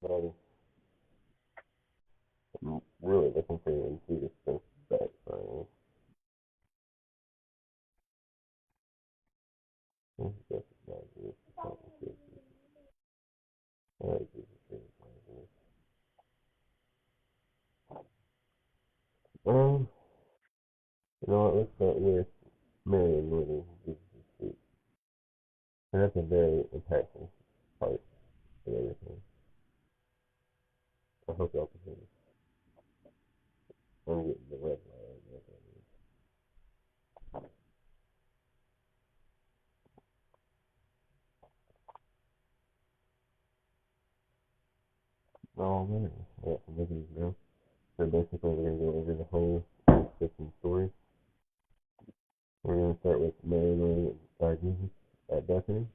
So I'm really looking for when Jesus comes back. So that's not good. All right, Jesus. Um, let's start with Mary and Louis, Jesus' feet. And that's a very impactful part of everything. I hope y'all can hear me. I'm getting the red light. Oh man, I got some videos now. So basically, we're gonna go over the whole Christian story. We're gonna start with Mary, Louis, and Jesus at Bethany.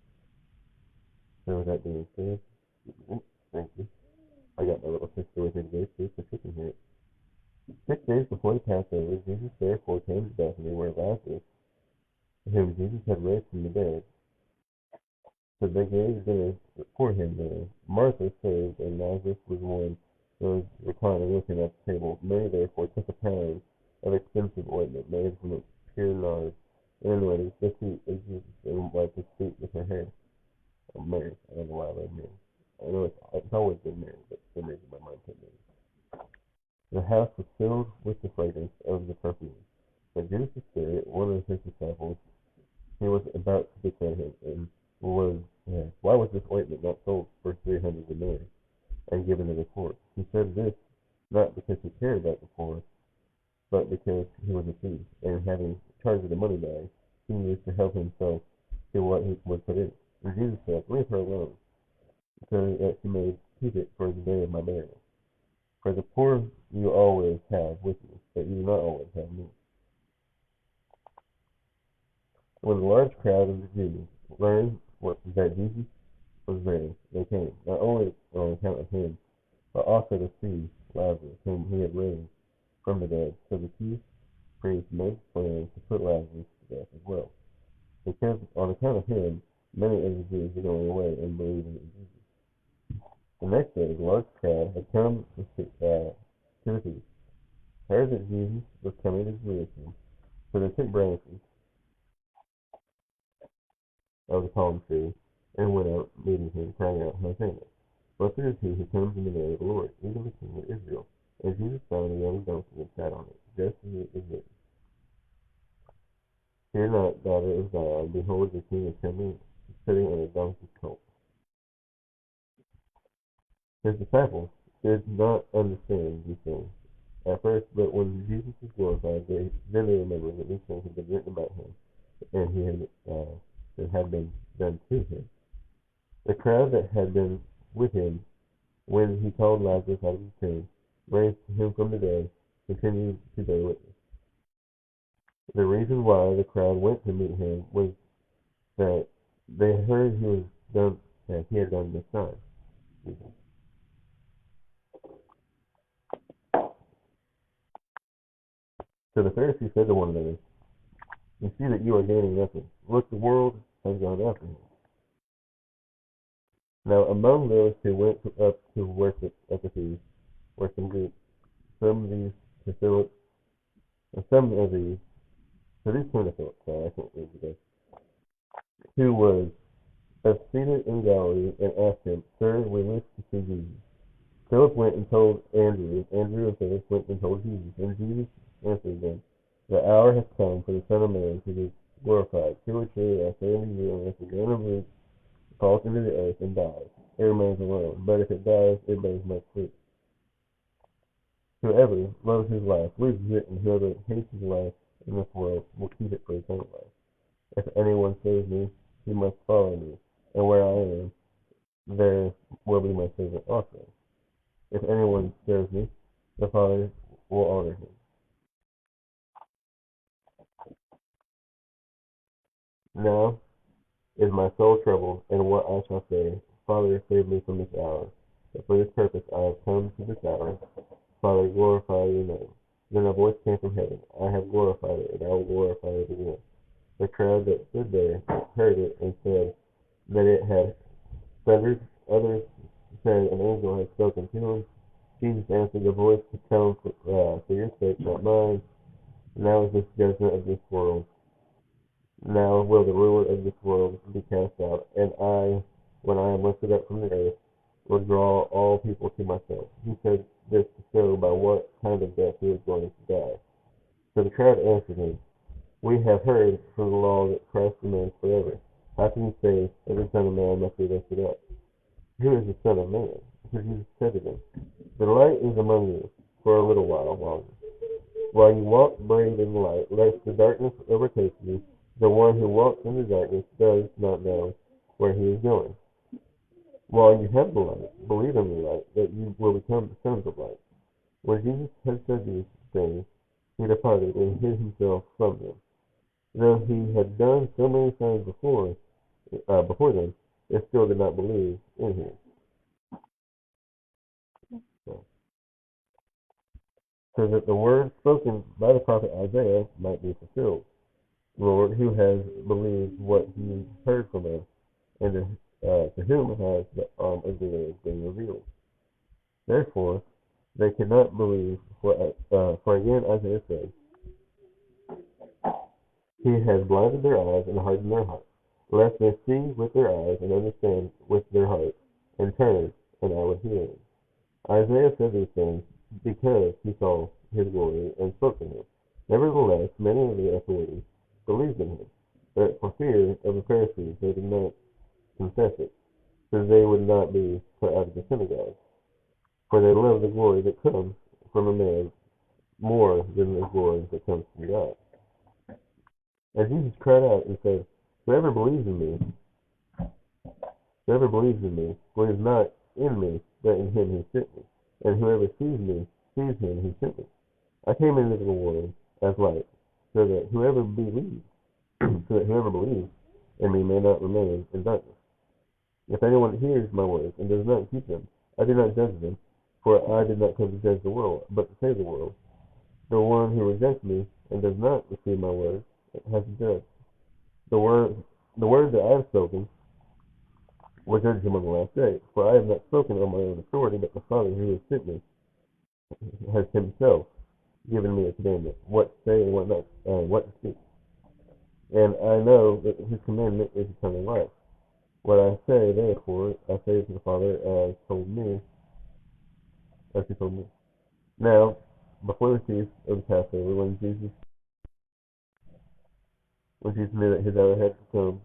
So with that being said, thank you. I got my little sister with me today too, so she can hear it. 6 days before the Passover, Jesus therefore came to Bethany, where Lazarus, whom Jesus had raised from the dead. So they gave dinner for him there. Martha served, and Lazarus was one who was reclining looking at the table. Mary therefore took a pound of expensive ointment made from a pure nard, and anointed the feet of Jesus, and wiped his feet with her hair. Mary, I don't know why I read Mary. I know it's always been Mary, but for some reason my mind put Mary. The house was filled with the fragrance of the perfume. But Judas Iscariot, one of his disciples, he was about to betray him, and was why was this ointment not sold for 300 denarii and given to the poor? He said this not because he cared about the poor, but because he was a thief, and having charge of the money bag, he used to help himself to what he would put in it. And Jesus said, leave her alone, so that she may keep it for the day of my burial. For the poor you always have with you, but you do not always have me. When a large crowd of the Jews learned that Jesus was there, they came, not only on account of him, but also to see Lazarus, whom he had raised from the dead. So the chief priests made plans to put Lazarus to death as well, because on account of him, many of the Jews were going away and believing in Jesus. The next day, the large crowd had come to the feast, heard that Jesus was coming to Jerusalem, so they took branches of the palm tree and went out meeting him, crying out, Hosanna! Blessed is he who comes in the name of the Lord, even the King of Israel. And Jesus found a young donkey and sat on it, just as it is written, Fear not, daughter of Zion, behold, your king is coming, sitting on a donkey's colt. His disciples did not understand these things at first, but when Jesus was glorified, then they remembered that these things had been written about him, and it had been done to him. The crowd that had been with him when he called Lazarus out of the tomb, raised him from the dead, continued to bear witness. The reason why the crowd went to meet him was that they heard that he had done this sign. So the Pharisees said to one another, You see that you are gaining nothing. Look, the world has gone after him. Now among those who went up to worship at the feast were some Greeks. Some of these to Philip, and some of these, so these came to Philip, sorry, I can't read today, who was seated in Galilee, and asked him, Sir, we wish to see Jesus. Philip went and told Andrew. Andrew and Philip went and told Jesus. And Jesus answered them, The hour has come for the Son of Man to be glorified. Truly, truly, I say unto you, unless the grain of wheat falls into the earth and dies, it remains alone. But if it dies, it bears much fruit. Whoever loves his life loses it, and whoever hates his life in this world will keep it for eternal life. If anyone serves me, he must follow me, and where I am, there will be my servant also. If anyone serves me, the Father will honor him. Now is my soul troubled, and what I shall say, Father, save me from this hour. But for this purpose I have come to this hour. Father, glorify your name. Then a voice came from heaven, I have glorified it, and I will glorify it again. The crowd that stood there heard it, and said that it had thundered. Others said an angel had spoken to him. Jesus answered, the voice to come for your sake, not mine. Now is this judgment of this world. Now will the ruler of this world be cast out, and I, when I am lifted up from the earth, will draw all people to myself. He said this to show by what kind of death he was going to die. So the crowd answered him, we have heard from the law that Christ remains forever. How can you say that the Son of Man must be lifted up? Who is the Son of Man? So Jesus said to them, the light is among you for a little while longer. While you walk brave in the light, lest the darkness overtake you. The one who walks in the darkness does not know where he is going. While you have the light, believe in the light, that you will become the sons of light. When Jesus had said these things, he departed and hid himself from them. Though he had done so many signs before them, they still did not believe in him. So that the word spoken by the prophet Isaiah might be fulfilled. Lord, who has believed what he heard from us, and to whom has the arm of the Lord been revealed? Therefore, they could not believe, for again Isaiah said, he has blinded their eyes and hardened their hearts, lest they see with their eyes and understand with their hearts, and turn, and I would heal them. Isaiah said these things because he saw his glory and spoke to him. Nevertheless, many of the authorities believed in him, but for fear of the Pharisees they did not confess it, so they would not be put out of the synagogue. For they love the glory that comes from a man more than the glory that comes from God. And Jesus cried out and said, whoever believes in me, believes not in me, but in him who sent me. And whoever sees me, sees him who sent me. I came into the world as light, so that whoever believes in me may not remain in darkness. If anyone hears my words and does not keep them, I do not judge them, for I did not come to judge the world, but to save the world. The one who rejects me and does not receive my words has a judge. The word that I have spoken will judge him on the last day. For I have not spoken on my own authority, but the Father who has sent me has himself given me a commandment, what to say and what not, what to speak. And I know that his commandment is eternal life. What I say, therefore, I say to the Father as he told me. Now, before the feast of the Passover, when Jesus knew that his hour had come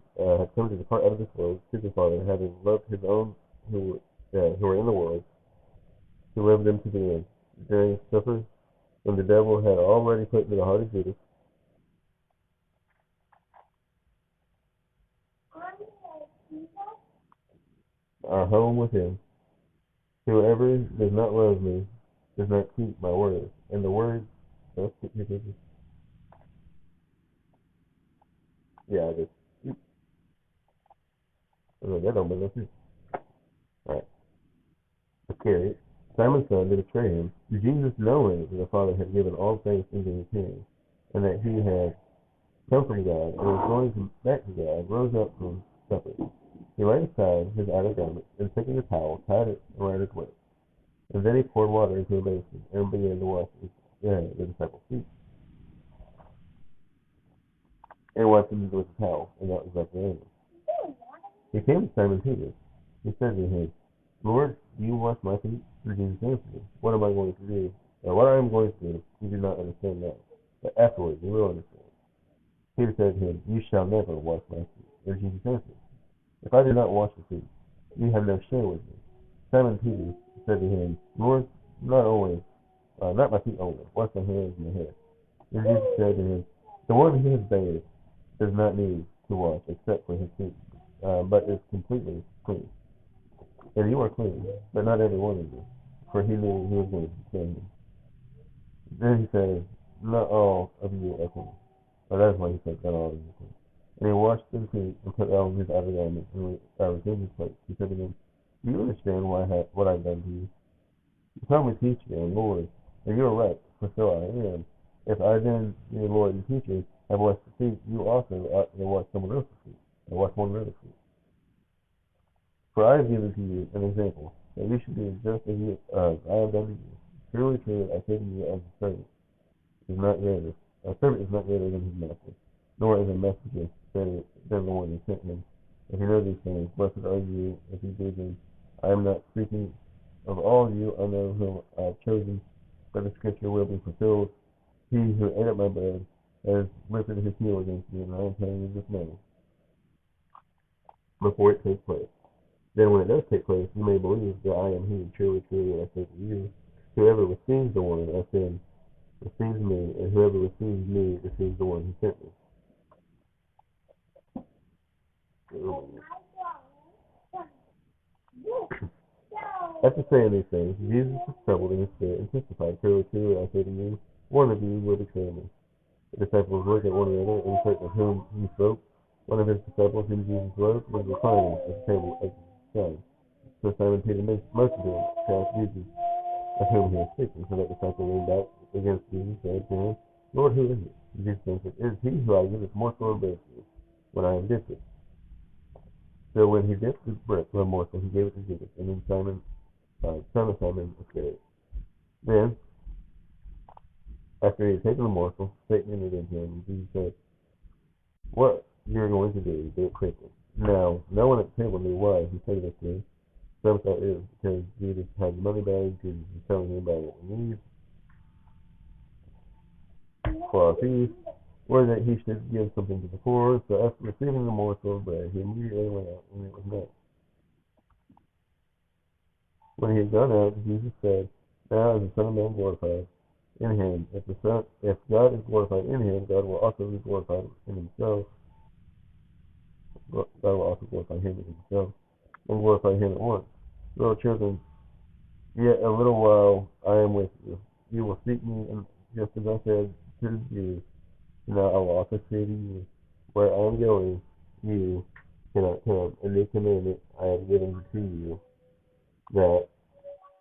to depart out of this world to the Father, having loved his own who were in the world, he loved them to the end. During supper, when the devil had already put into the heart of Judas our home with him, whoever does not love me does not keep my word. And the word, yeah, I just, that don't make no sense. Alright, Iscariot, Simon's son, to betray him, Jesus, knowing that the Father had given all things into his hands, and that he had come from God and was going back to God, rose up from supper. He laid aside his outer garment, and taking a towel, tied it around his waist. And then he poured water into a basin, and began to wash the disciples' feet, and wiped them with a towel, and that was like the animal. He came to Simon Peter. He said to him, Lord, do you wash my feet? And Jesus answered him, what am I going to do? What I am going to do, you do not understand now, but afterwards you will understand. Peter said to him, you shall never wash my feet. And Jesus answered, if I do not wash your feet, you have no share with me. Simon Peter said to him, Lord, not my feet only, wash my hands and my head. And Jesus said to him, the one who has bathed does not need to wash except for his feet, but is completely clean. And you are clean, but not every one of you. For he knew he was going to betray him. Then he said, not all of you are clean. That is why he said, not all of you are clean. And he washed their feet and put on his outer garment and resumed his place. He said to them, do you understand what I've done to you? You call me teacher and Lord, and you are right, for so I am. If I then, your Lord and teacher, have washed the feet, you also ought to wash someone else's feet, and wash one another's feet. For I have given to you an example, that you should do just as I have done to you. Truly, truly, I say to you, as a servant is not greater, a servant is not greater than his master, nor is a messenger greater than the one who sent him. If you know these things, blessed are you if you do them. I am not speaking of all of you, I know whom I have chosen, but the scripture will be fulfilled. He who ate up my bread has lifted his heel against me, and I am telling you this now, before it takes place. Then when it does take place, you may believe that I am he. Truly, truly, I say to you, whoever receives the one I send receives me, and whoever receives me receives the one who sent me. After saying these things, Jesus was troubled in his spirit and testified, truly, truly, I say to you, one of you will betray me. The disciples looked at one another, uncertain of whom he spoke. One of his disciples, whom Jesus loved, was reclining at the table at the side. So Simon Peter motioned to him to ask Jesus of whom he was speaking. So that disciple leaned back against Jesus and said to him, Lord, who is it? Jesus answered, It is he who I give this morsel of bread to, when I have dipped it. So when he dipped the morsel, he gave it to Jesus, and then Simon, son of Simon, Iscariot. Then, after he had taken the morsel, Satan entered into him, and Jesus said, What you're going to do it quickly. Now, no one at the table knew why he said this to him. Some thought it was because Judas had the money bag, Jesus was telling him about what we need for our feast, or that he should give something to the poor. So after receiving the morsel of bread, he immediately went out, and it was night. When he had gone out, Jesus said, Now is the Son of Man glorified in him. If God is glorified in him, God will also be glorified in himself. God will also glorify him in himself, and glorify him at once. Little children, yet a little while I am with you. You will seek me, and just as I said to the Jews, now I will also say to you, where I am going, you cannot come. A new commandment I have given to you, that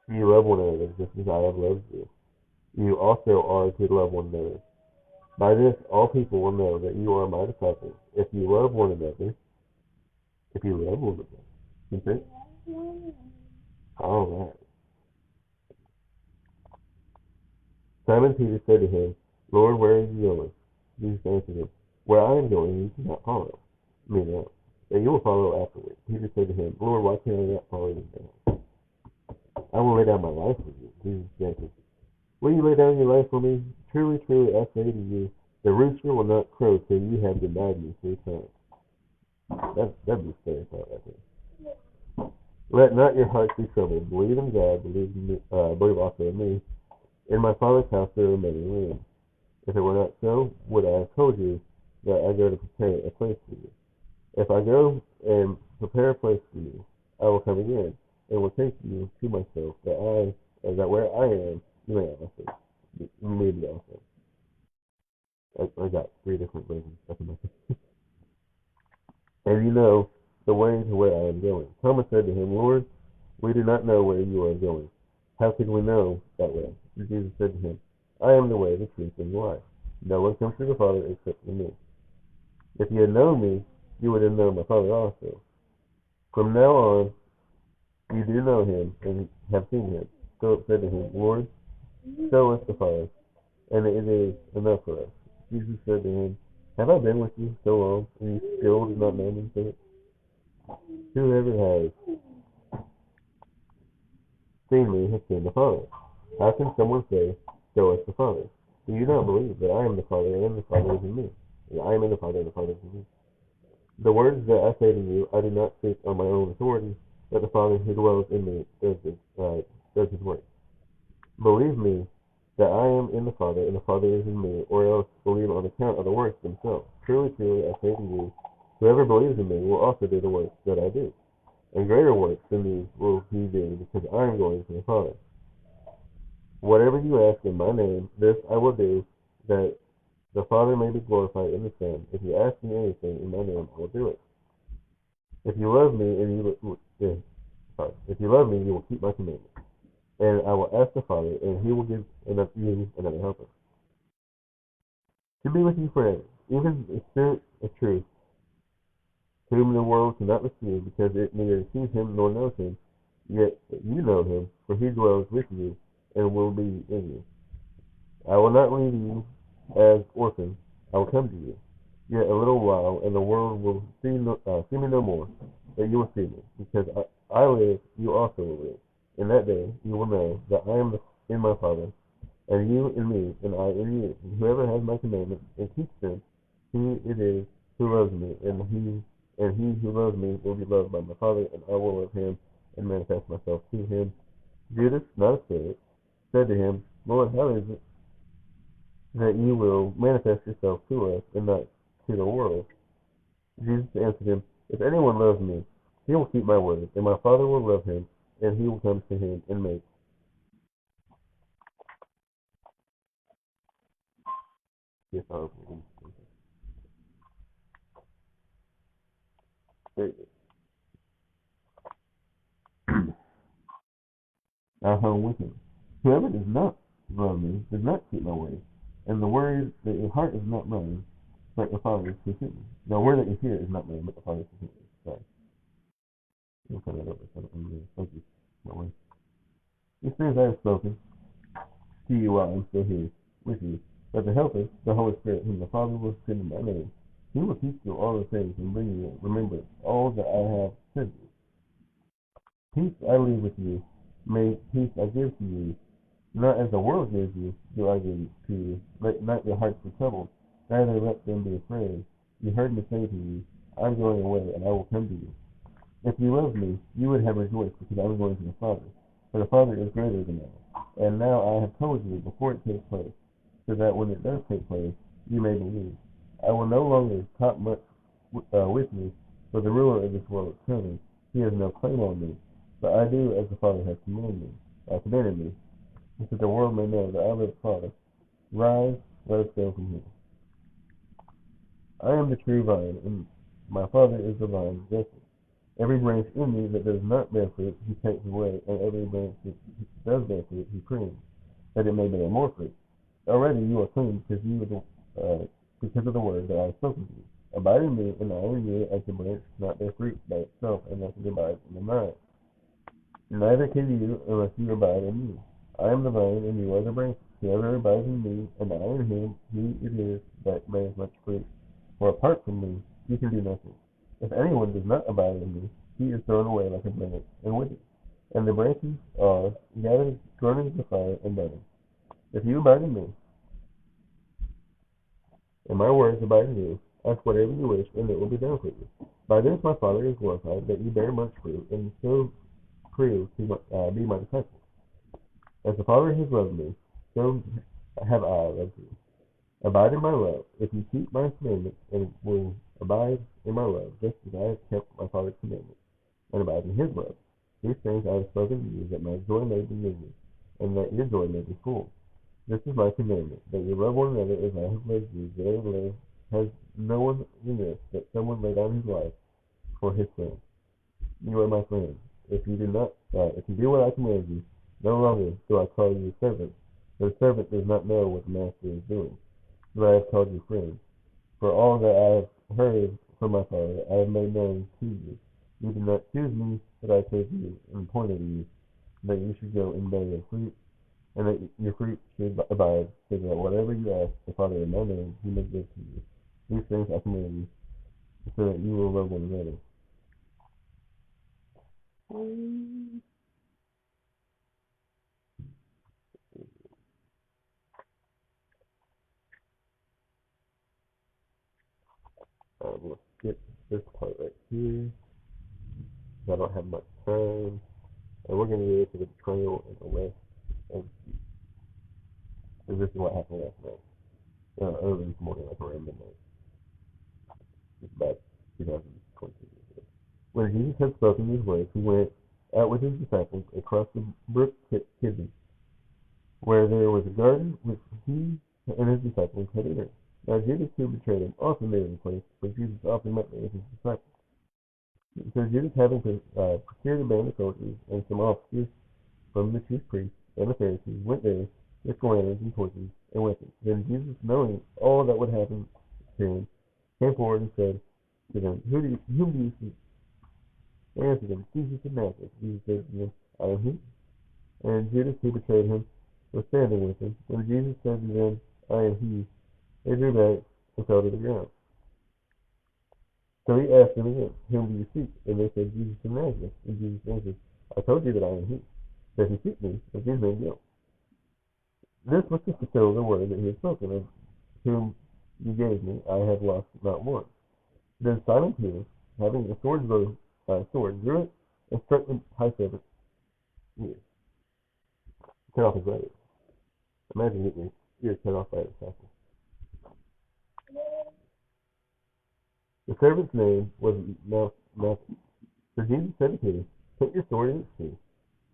you love one another just as I have loved you. You also are to love one another. By this all people will know that you are my disciples, if you love one another. If you love one another. You think? All right. Simon Peter said to him, Lord, where are you going? Jesus answered him, Where I am going, you cannot follow me now, but you will follow afterward. Peter said to him, Lord, why can I not follow you now? I will lay down my life for you. Jesus answered, Will you lay down your life for me? Truly, truly, I say to you, the rooster will not crow till you have denied me 3 times. That'd be scary thought right there. Let not your hearts be troubled. Believe in God. Believe also in me. In my Father's house there are many rooms. If it were not so, would I have told you that I go to prepare a place for you? If I go and prepare a place for you, I will come again and will take you to myself, that where I am, you may also. You may be also. I got 3 different versions. And you know the way to where I am going. Thomas said to him, Lord, we do not know where you are going. How can we know that way? And Jesus said to him, I am the way, the truth, and the life. No one comes to the Father except through me. If you had known me, you would have known my Father also. From now on, you do know him and have seen him. Philip said to him, Lord, show us the Father, and it is enough for us. Jesus said to him, Have I been with you so long, and you still do not know me, Philip? Whoever has seen me has seen the Father. How can someone say, Show us the Father? Do you not believe that I am the Father, and the Father is in me? And I am in the Father, and the Father is in me. The words that I say to you, I do not speak on my own authority, but the Father who dwells in me does his work. Believe me that I am in the Father, and the Father is in me, or else believe on account of the works themselves. Truly, truly, I say to you, whoever believes in me will also do the works that I do. And greater works than these will he do, because I am going to the Father. Whatever you ask in my name, this I will do, that the Father may be glorified in the Son. If you ask me anything in my name, I will do it. If you love me, you will keep my commandments. And I will ask the Father, and he will give you another helper to be with you forever, even the Spirit of truth, whom the world cannot receive, because it neither sees him nor knows him. Yet you know him, for he dwells with you and will be in you. I will not leave you as orphans. I will come to you. Yet a little while, and the world will see me no more, but you will see me, because I live, you also will live. In that day you will know that I am in my Father, and you in me, and I in you. And whoever has my commandments and keeps them, he it is who loves me, and he who loves me will be loved by my Father, and I will love him and manifest myself to him. Judas, not Iscariot, said to him, Lord, how is it that you will manifest yourself to us and not to the world? Jesus answered him, If anyone loves me, he will keep my word, and my Father will love him, and he will come to him and make. Yes, I hung with him. Whoever does not love me does not keep my word, and the word that your heart is not mine, but the Father's who sent me. The word that you hear is not mine, but the Father's who sent me. Sorry, I'll turn that over. Thank you. My way. These things I have spoken to you while I am still here with you. But the Helper, the Holy Spirit, whom the Father will send in my name, he will teach you all the things and bring you remembrance all that I have said to you. Peace I leave with you, may peace I give to you. Not as the world gives you, do I give to you. Let not your hearts be troubled, neither let them be afraid. You heard me say to you, I am going away, and I will come to you. If you loved me, you would have rejoiced, because I am going to the Father. For the Father is greater than I. And now I have told you before it takes place, so that when it does take place, you may believe. I will no longer talk much with you, for the ruler of this world is coming. He has no claim on me, but I do as the Father has commanded me, so that the world may know that I live Father. Rise, let us go from here. I am the true vine, and my Father is the vine dresser. Every branch in me that does not bear fruit, he takes away, and every branch that does bear fruit, he prunes, that it may bear more fruit. Already you are clean because of the word that I have spoken to you. Abide in me, and I in you, as the branch cannot bear fruit by itself unless it abides in the vine. Neither can you unless you abide in me. I am the vine, and you are the branches. Whoever abides in me, and I in him, he it is that bears much fruit. For apart from me, you can do nothing. If anyone does not abide in me, he is thrown away like a branch and withers. And the branches are gathered, thrown into the fire, and burned. If you abide in me, and my words abide in you, ask whatever you wish, and it will be done for you. By this my Father is glorified, that you bear much fruit, and so prove to be my disciples. As the Father has loved me, so have I loved you. Abide in my love. If you keep my commandments and will abide in my love, just as I have kept my Father's commandments and abide in his love. These things I have spoken to you, that my joy may be in you, and that your joy may be full. This is my commandment, that you love one another as I have loved you. Greater has no one in this, that someone lay down his life for his friend. You are my friend. If you do what I command you, no longer do I call you servants, for the servant does not know what the master is doing. But I have called you friends. For all that I have heard from my Father, I have made known to you. You did not choose me, but I chose you and appointed you, that you should go and bear your fruit, and that your fruit should abide, so that whatever you ask the Father in my name, he may give to you. These things I command you, so that you will love one another. We'll skip this part right here. I don't have much time. And we're going to go to the betrayal and arrest of Jesus. So this is what happened last night. Early this morning, like around midnight. It's about 2022 years ago. When Jesus had spoken these words, he went out with his disciples across the brook Kidron, where there was a garden which he and his disciples had entered. Now Judas, who betrayed him, also knew the place, but Jesus often met there with his disciples. So Judas, having procured a band of soldiers and some officers from the chief priests and the Pharisees, went there with lanterns and torches and weapons. Then Jesus, knowing all that would happen to him, came forward and said to them, Whom do you seek? They answered him, Jesus of Nazareth. Jesus said to them, I am he. And Judas, who betrayed him, was standing with him. When Jesus said to them, I am he, they drew back and fell to the ground. So he asked them again, whom do you seek? And they said, Jesus of Nazareth. And Jesus answered, I told you that I am he. That you seek me, as these men go. This was to fulfill the word that he had spoken, of whom you gave me, I have lost not one. Then Simon Peter, having a sword, drew it and struck the high servant's ear. Cut off his right ear. Imagine getting your ear cut off by a assassin. The servant's name was Malchus. So Jesus said to Peter, put your sword in its sheath.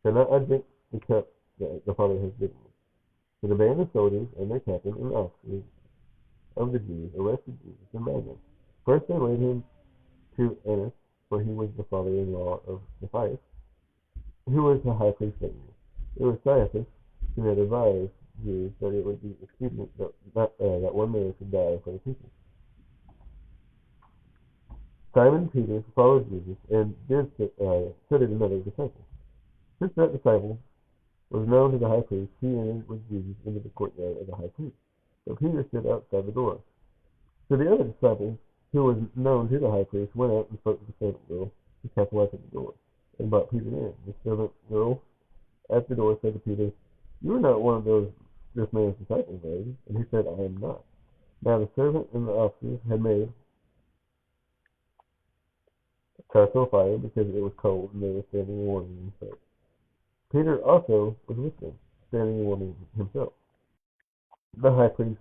Cannot I drink the cup that the Father has given me? So the band of soldiers and their captain and officers of the Jews arrested Jesus and bound him. First they laid him to Annas, for he was the father-in-law of Matthias, who was the high priest that year. It was Caiaphas who had advised Jews that it would be expedient that one man should die for the people. Simon Peter followed Jesus and did so did another disciple. Since that disciple was known to the high priest, he entered with Jesus into the courtyard of the high priest. But Peter stood outside the door. So the other disciple, who was known to the high priest, went out and spoke to the servant girl who kept watch at the door, and brought Peter in. The servant girl at the door said to Peter, you are not one of this man's disciples, are you? And he said, I am not. Now the servant and the officers had made a charcoal fire because it was cold, and they were standing and warming themselves. Peter also was with them, standing and warming himself. The high priest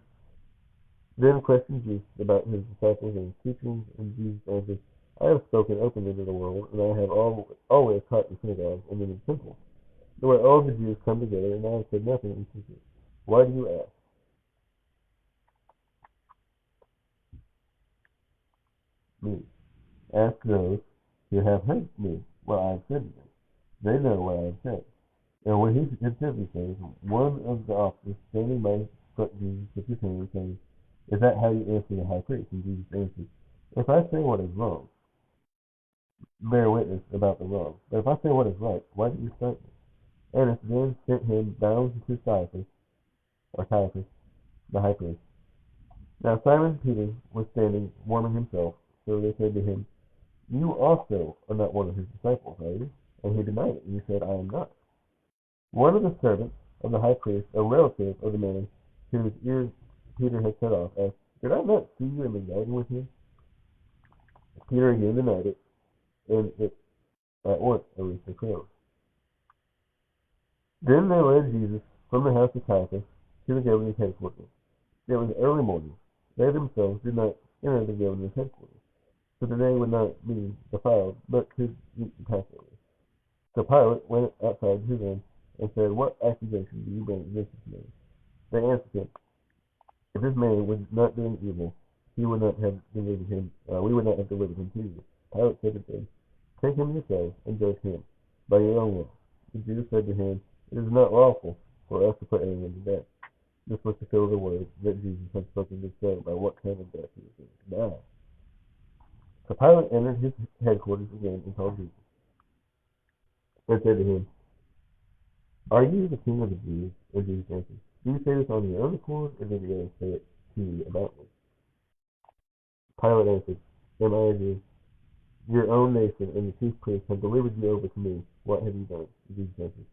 then questioned Jesus about his disciples and his teachings, and Jesus answered, I have spoken openly to the world, and I have always taught in synagogues and in the temple, where all the Jews come together, and I have said nothing in secret. Why do you ask me? Ask those who have heard me what I have said to them. They know what I have said. And when he had said these things, one of the officers standing by struck Jesus with his hand, saying, is that how you answer the high priest? And Jesus answered, if I say what is wrong, bear witness about the wrong. But if I say what is right, why do you strike me? Annas then sent him bound to Caiaphas, the high priest. Now Simon Peter was standing warming himself, so they said to him, you also are not one of his disciples, are you? And he denied it, and he said, I am not. One of the servants of the high priest, a relative of the man whose ears Peter had cut off, asked, did I not see you in the garden with him? Peter again denied it, and it at once a rooster crowed. Then they led Jesus from the house of Caiaphas to the governor's headquarters. It was early morning. They themselves did not enter the governor's headquarters, so that they would not be defiled, but could eat the Passover. So Pilate went outside to them and said, what accusation do you bring against this man? They answered him, if this man was not doing evil, we would not have delivered him to you. Pilate said to them, take him yourselves and judge him by your own law. And Jesus said to him, it is not lawful for us to put anyone to death. This was to fill the word that Jesus had spoken to say by what kind of death he was going to die. So Pilate entered his headquarters again and called Jesus, and said to him, are you the king of the Jews? And Jesus answered, do you say this on your own accord, or did anyone say it to you about me? Pilate answered, am I a Jew? Your own nation and the chief priests have delivered you over to me. What have you done? Jesus answered,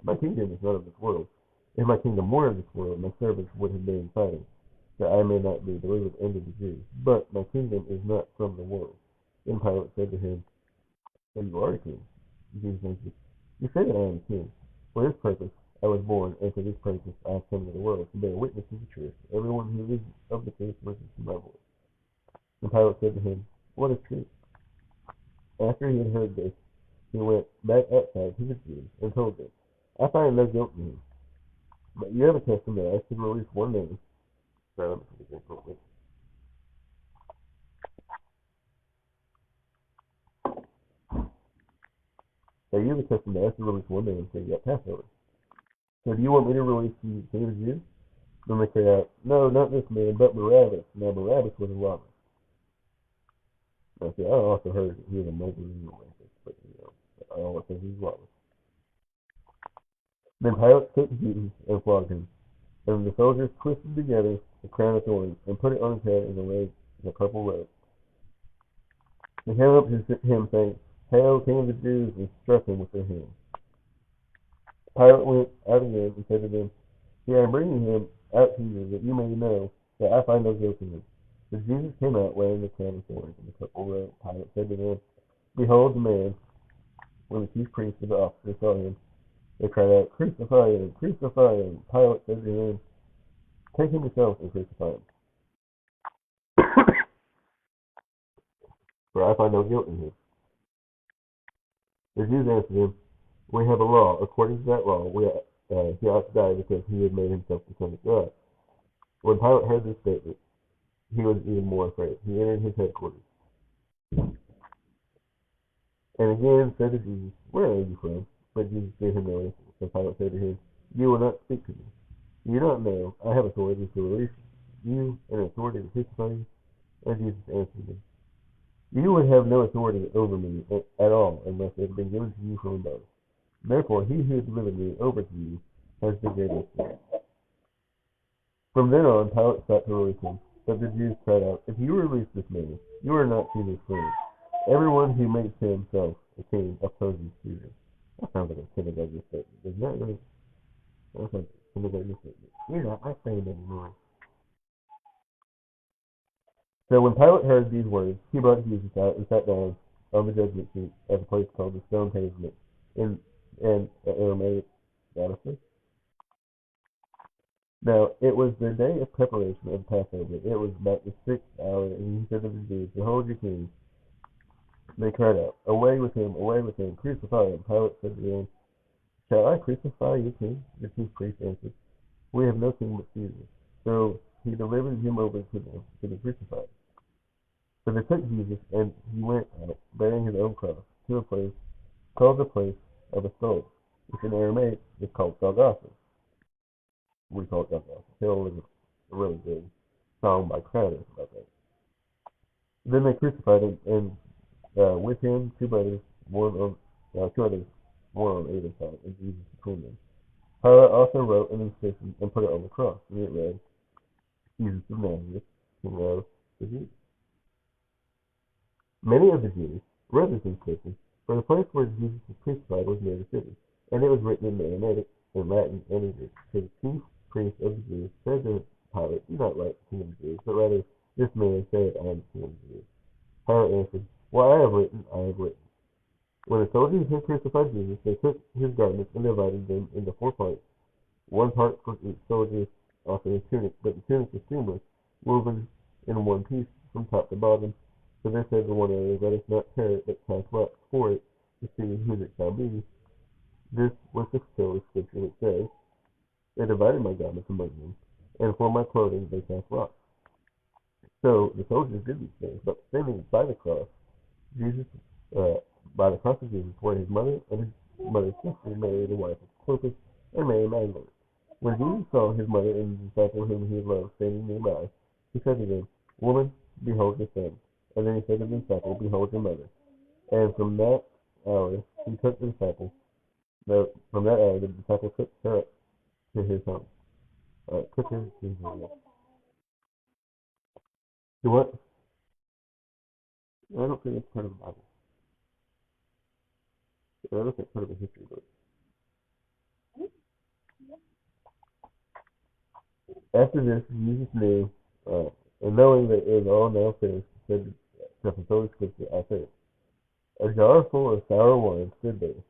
my kingdom is not of this world. If my kingdom were of this world, my servants would have been fighting, that I may not be delivered unto the Jews. But my kingdom is not from the world. Then Pilate said to him, and you are a king. Jesus answered, you say that I am a king. For this purpose I was born, and for this purpose I have come to the world, to bear witness to the truth. Everyone who is of the truth listens to my voice. And Pilate said to him, what is truth? After he had heard this, he went back outside to the Jews and told them, I find no guilt in him. But you have a custom that I should release one man. Sorry, let me take a drink real quick. So you have a custom that I should release one man until you got Passover. So do you want me to release the king of the Jews? Then they cry out, no, not this man, but Barabbas. Now Barabbas was a robber. Now see, I also heard that he was a murderer and a rapist, but I always think he's lawless. Then Pilate took Jesus and flogged him. And the soldiers twisted together a crown of thorns and put it on his head and arrayed in a purple robe. They held up him, saying, "Hail, King of the Jews!" and struck him with their hands. Pilate went out again and said to them, "See, I am bringing him out to you, that you may know that I find no guilt in him." So Jesus came out wearing the crown of thorns and the purple robe. Pilate said to them, "Behold the man." When the chief priests and the officers saw him, they cried out, "Crucify him! Crucify him!" Pilate said to him, "Take him yourself and crucify him. For I find no guilt in him." The Jews answered him, "We have a law. According to that law, he ought to die because he had made himself the Son of God." When Pilate heard this statement, he was even more afraid. He entered his headquarters and again said to Jesus, "Where are you from?" But Jesus gave him no answer. So Pilate said to him, "You will not speak to me. You don't know I have authority to release you and authority to crucify you." And Jesus answered him, "You would have no authority over me at all unless it had been given to you from above. Therefore, he who delivered me over to you has the greater authority." From then on, Pilate sought to release him, but the Jews cried out, "If you release this man, you are not Caesar's slave. Everyone who makes himself a king opposes Caesar." That sounds like a kindergarten statement, doesn't that? Really? That's like a kindergarten statement. You're not my friend anymore. So when Pilate heard these words, he brought Jesus out and sat down on the judgment seat at a place called the Stone Pavement in Aramaic, honestly. Now it was the day of preparation of Passover. It was about the 6th hour, and he said to the Jews, "Behold your king." They cried out, "Away with him! Away with him! Crucify him!" Pilate said to them, "Shall I crucify your king?" The chief priests answered, "We have no king but Caesar." So he delivered him over to them to be crucified. So they took Jesus, and he went out, bearing his own cross, to a place called the place of a skull, which in Aramaic is called Golgotha. We call it Golgotha. Hill is a really good song by Crowder about that. Then they crucified him, and with him two others, one on either side, and Jesus between them. Pilate also wrote an inscription and put it on the cross, and it read, "Jesus of Nazareth, King of the Jews." Many of the Jews read this inscription, for the place where Jesus was crucified was near the city, and it was written in Aramaic, in Latin, and English. So the chief priests of the Jews said to Pilate, "Do not write King of the Jews, but rather, this man said, I am King of the Jews." Pilate answered, "What I have written, I have written." When the soldiers had crucified Jesus, they took his garments and divided them into 4 parts, one part for each soldier, also his tunic. But the tunic was seamless, woven in one piece from top to bottom. So they said to one another, "Let us not tear it, but cast lots for it, to see whose it shall be." This was to fulfill the scripture which says, "They divided my garments among them, and for my clothing they cast lots." So the soldiers did these things, but standing by the cross, Jesus, uh, by the cross of Jesus, were his mother and his mother's sister, Mary, the wife of Clopas, and Mary Magdalene. When Jesus saw his mother and the disciple whom he loved standing nearby, he said to them, "Woman, behold your son." And then he said to the disciple, "Behold your mother." And from that hour he took the disciple. From that hour the disciple took her up to his home. Took her to his home. To what? I don't think it's part of the Bible. I don't think it's part of the history book. After this, Jesus knew, and knowing that it was all now finished, said to fulfill the scripture, "I say, a jar full of sour wine stood there."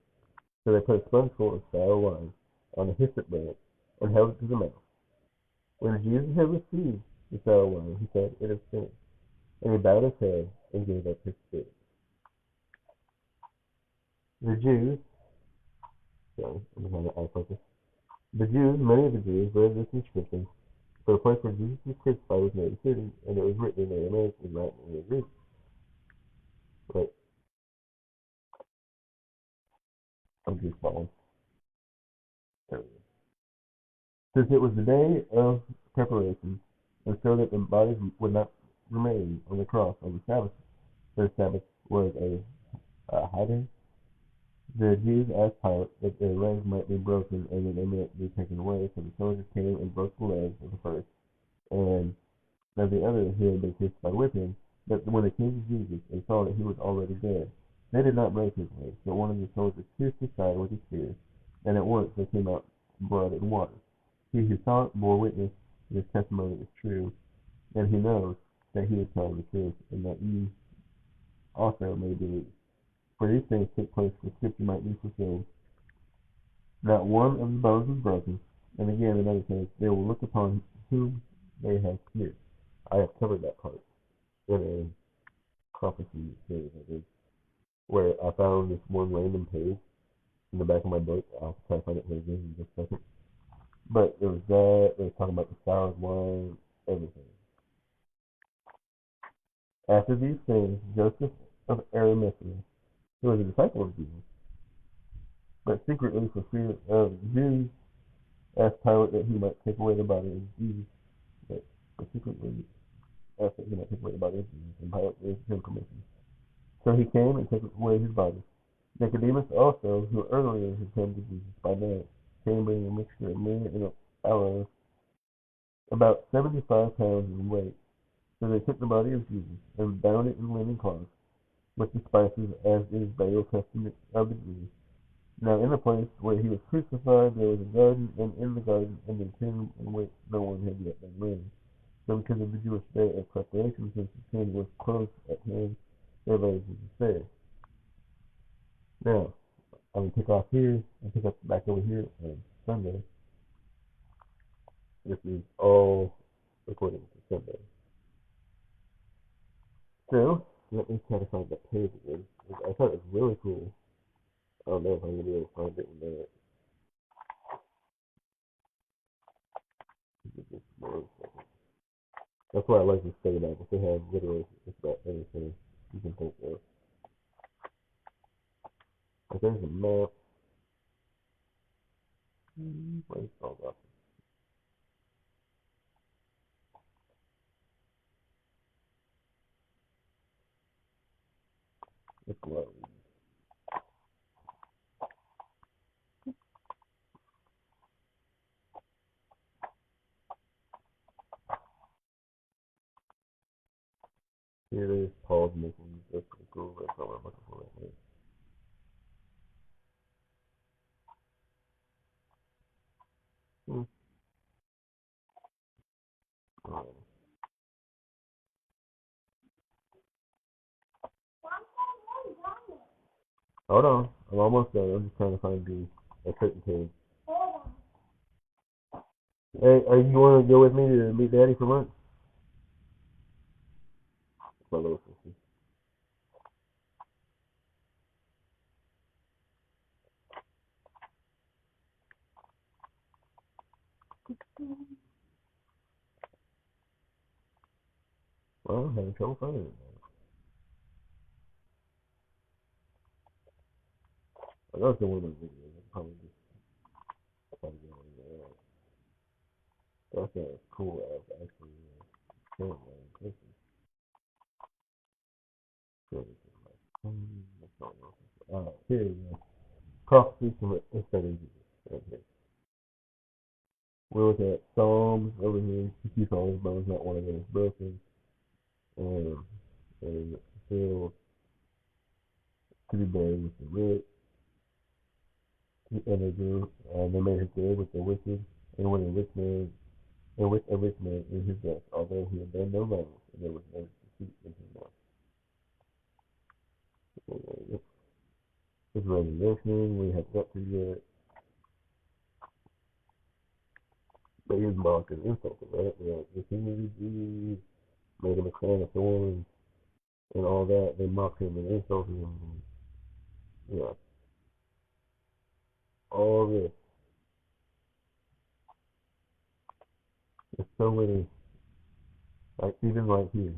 So they put a sponge full of sour wine on a hyssop branch and held it to the mouth. When Jesus had received the sour wine, he said, "It is finished." And he bowed his head and gave up his spirit. The Jews, sorry, I'm trying to focus. The Jews, many of the Jews, read this inscription, for the place where Jesus was crucified was near the city, and it was written in Aramaic, in Latin, and in Greek. But I'm just following. Since it was the day of preparation, and so that the bodies would not remain on the cross on the Sabbath, the Sabbath was a high day. The Jews asked Pilate if their legs might be broken and that they might be taken away, so the soldiers came and broke the legs of the first and of the other who had been kissed by whipping. But when they came to Jesus and saw that he was already dead, they did not break his legs, but one of the soldiers pierced his side with a spear, and at once there came out blood and water. He who saw it bore witness that his testimony is true, and he knows that he is telling the truth, and that you also may believe. For these things took place that Scripture might be fulfilled. Not one of the bones was broken. And again, another says, they will look upon whom they have pierced. I have covered that part in a prophecy series, I think, where I found this one random page in the back of my book. I'll try to find it here again in just a second. But there was that, they was talking about the soured wine, everything. After these things, Joseph of Arimathea, who was a disciple of Jesus, but secretly for fear of the Jews, asked Pilate that he might take away the body of Jesus, but secretly asked that he might take away the body of Jesus, and Pilate gave him permission. So he came and took away his body. Nicodemus also, who earlier had come to Jesus by night, came bringing a mixture of myrrh and aloes, about 75 pounds in weight. So they took the body of Jesus and bound it in linen cloths with the spices, as is by the Old Testament of the Jews. Now in the place where he was crucified there was a garden, and in the garden and the tomb in which no one had yet been laid. So because of the Jewish day of preparation, since the tomb was close at hand, they laid Jesus there. Now, I'm going to pick off here and pick up back over here on Sunday. This is all according to Sunday. So, let me try to find that page again. I thought it was really cool. I don't know if I'm going to be able to find it in there. That's why I like to study Bible. They have literally just about anything you can think of. But there's a map. Where's all that? It's low. Here it is. Paul's mission. That's pretty cool. That's what I'm looking for right here. Hmm. Hold on. I'm almost done. I'm just trying to find a certain page. Hey, are you want to go with me to meet Daddy for lunch? My little sister. Well, I'm having trouble finding it. I know it's in one of those videos. I probably just try to get on there. That's a cool ass actually. Film in person. That's not what Alright, here we go. Prophecy from a study Jesus. Right here. We'll look at Psalms over here. He keeps all his bones, not one of them is broken. And filled to be buried with the rich. And they made his grave with the wicked, and with a rich man, and with a rich man in his death, although he had done no wrong, and there was no deceit in his mouth. His resignation, we have got to yet, but he was mocked and insulted, right? The king of the Jews made him a crown of thorns and all that. They mocked him and insulted him. And, yeah, all this. There's so many, like even right here.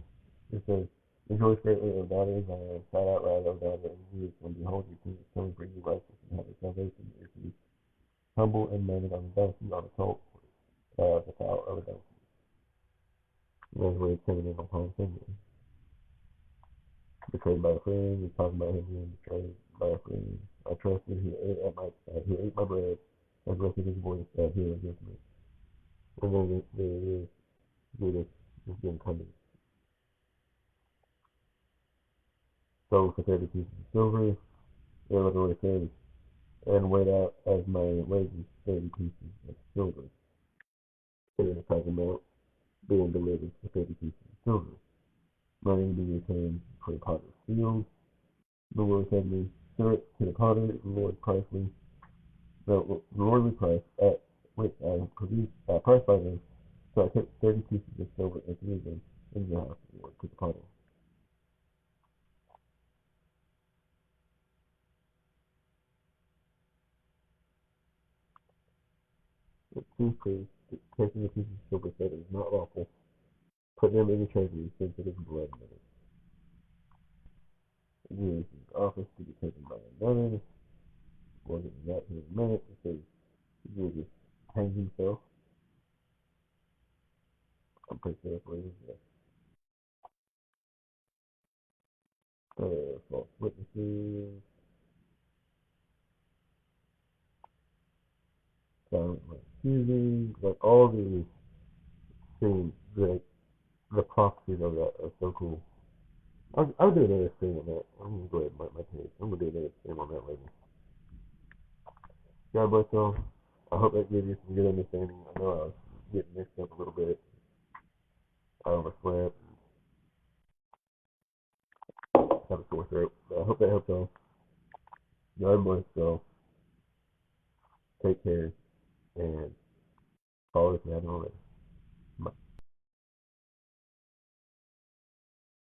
It says, rejoice greatly, O daughter of Zion, shout out loud, O daughter of Jerusalem, and behold, your king is coming for you, righteous and having salvation. If you humble and mounted on a donkey, on a colt, the fowl of a donkey. And that's where he's coming in upon Simeon. Betrayed by a friend, he's talking about him being betrayed by a friend, I trusted. He ate my bread, and lifted his voice here against me. And then there it is, Judas is being coming. So for 30 pieces of silver, yeah, look what it says, and weighed out as my wages 30 pieces of silver. And then it's talking about being delivered for 30 pieces of silver. Money be returned for a pot of field. The Lord said to me, stir it to the potter, the Lordly price at which I produced price by them. So I took 30 pieces of silver and threw them in the house, Lord, to the potter. The chief priest, taking the pieces of silver, said it is not lawful. Put them in the treasury, since it is blood money. Again, his office to be taken by another. We'll get to that here in a minute. It says he will just hang himself. I'm pretty sure that's what it is. False witnesses, silent accusing, like all these things, the prophecies of that are so cool. I'll do another stream on that. I'm gonna go ahead and mark my page. I'm gonna do another stream on that later. God bless y'all. I hope that gives you some good understanding. I know I was getting mixed up a little bit. I overslept. Have a sore throat. But I hope that helped y'all. God bless y'all. Take care and follow if you haven't already.